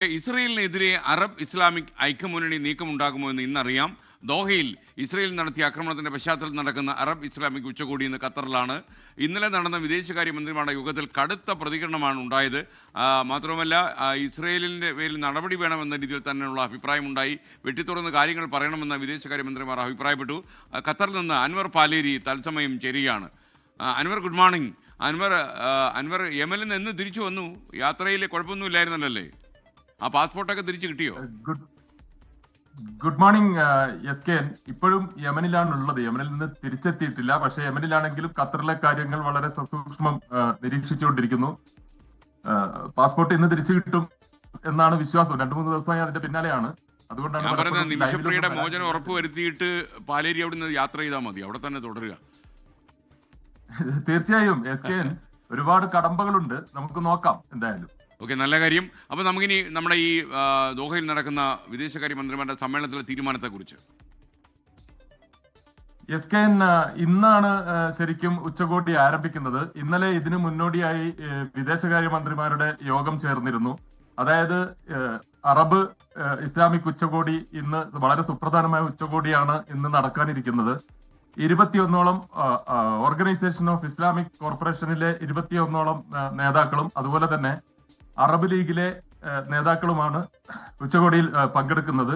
ഇസ്രയേലിനെതിരെ Arab Islamic ഐക്യമുന്നണി നീക്കമുണ്ടാകുമോ എന്ന് ഇന്നറിയാം. ദോഹയിൽ Israel നടത്തിയ ആക്രമണത്തിന്റെ പശ്ചാത്തലത്തിൽ നടക്കുന്ന അറബ് ഇസ്ലാമിക് ഉച്ചകോടി ഇന്ന് ഖത്തറിലാണ്. ഇന്നലെ നടന്ന വിദേശകാര്യമന്ത്രിമാരുടെ യോഗത്തിൽ കടുത്ത പ്രതികരണമാണ് ഉണ്ടായത്. മാത്രമല്ല, ഇസ്രയേലിൻ്റെ പേരിൽ നടപടി വേണമെന്ന രീതിയിൽ തന്നെയുള്ള അഭിപ്രായമുണ്ടായി. വെട്ടിത്തുറന്ന് കാര്യങ്ങൾ പറയണമെന്ന് വിദേശകാര്യമന്ത്രിമാർ അഭിപ്രായപ്പെട്ടു. ഖത്തറിൽ നിന്ന് അൻവർ പാലേരി തത്സമയം ചേരുകയാണ്. Anwar, good morning. അൻവർ യമനിൽ നിന്ന് എന്ന് തിരിച്ചു വന്നു? യാത്രയിൽ കുഴപ്പമൊന്നുമില്ലായിരുന്നല്ലേ? ആ പാസ്പോർട്ടൊക്കെ തിരിച്ചു കിട്ടിയോ? Good morning S K. ഇപ്പോഴും യമനിലാണ് ഉള്ളത്. യമനിൽ നിന്ന് തിരിച്ചെത്തിയിട്ടില്ല. പക്ഷേ യമനിലാണെങ്കിലും ഖത്തറിലെ കാര്യങ്ങൾ വളരെ സസൂക്ഷ്മം നിരീക്ഷിച്ചുകൊണ്ടിരിക്കുന്നു. പാസ്പോർട്ട് ഇന്ന് തിരിച്ചു കിട്ടും എന്നാണ് വിശ്വാസം. 2-3 ദിവസമായി അതിന്റെ പിന്നാലെയാണ്. അതുകൊണ്ടാണ് നിമിഷപ്രിയയുടെ മോചനം ഉറപ്പുവരുത്തിയിട്ട് പാലേരി അവിടെ നിന്ന് യാത്ര ചെയ്താൽ മതി, അവിടെ തന്നെ തുടരുക. തീർച്ചയായും എസ് കെ, ഒരുപാട് കടമ്പകളുണ്ട്. നമുക്ക് നോക്കാം എന്തായാലും. ഓക്കെ, നല്ല കാര്യം. അപ്പോൾ നമുക്കിനി നമ്മുടെ ഈ ദോഹയിൽ നടക്കുന്ന വിദേശകാര്യമന്ത്രിമാരുടെ സമ്മേളനത്തിലെ തീരുമാനത്തെക്കുറിച്ച്. എസ് കെ, ഇന്നാണ് ശരിക്കും ഉച്ചകോടി ആരംഭിക്കുന്നത്. ഇന്നലെ ഇതിനു മുന്നോടിയായി വിദേശകാര്യമന്ത്രിമാരുടെ യോഗം ചേർന്നിരുന്നു. അതായത് അറബ് ഇസ്ലാമിക് ഉച്ചകോടി ഇന്ന് വളരെ സുപ്രധാനമായ ഉച്ചകോടിയാണ് ഇന്ന് നടക്കാനിരിക്കുന്നത്. 21ഓളം ഓർഗനൈസേഷൻ ഓഫ് ഇസ്ലാമിക് കോർപ്പറേഷനിലെ 21ഓളം നേതാക്കളും അതുപോലെ തന്നെ അറബ് ലീഗിലെ നേതാക്കളുമാണ് ഉച്ചകോടിയിൽ പങ്കെടുക്കുന്നത്.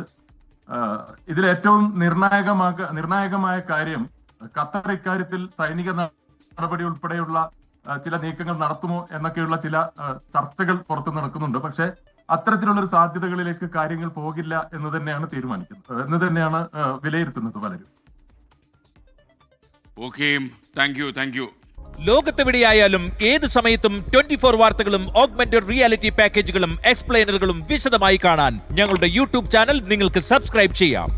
ഇതിൽ ഏറ്റവും നിർണായകമായ കാര്യം ഖത്തർ ഇക്കാര്യത്തിൽ സൈനിക നടപടി ഉൾപ്പെടെയുള്ള ചില നീക്കങ്ങൾ നടത്തുമോ എന്നൊക്കെയുള്ള ചില ചർച്ചകൾ പുറത്തു നടക്കുന്നുണ്ട്. പക്ഷേ അത്തരത്തിലുള്ളൊരു സാധ്യതകളിലേക്ക് കാര്യങ്ങൾ പോകില്ല എന്ന് തന്നെയാണ് വിലയിരുത്തുന്നത് പലരും. Okay, thank you. ലോകത്തെവിടെയായാലും ഏത് സമയത്തും 24 വാർത്തകളും ഓഗ്മെന്റഡ് റിയാലിറ്റി പാക്കേജുകളും എക്സ്പ്ലെയിനറുകളും വിശദമായി കാണാൻ ഞങ്ങളുടെ യൂട്യൂബ് ചാനൽ നിങ്ങൾക്ക് സബ്സ്ക്രൈബ് ചെയ്യാം.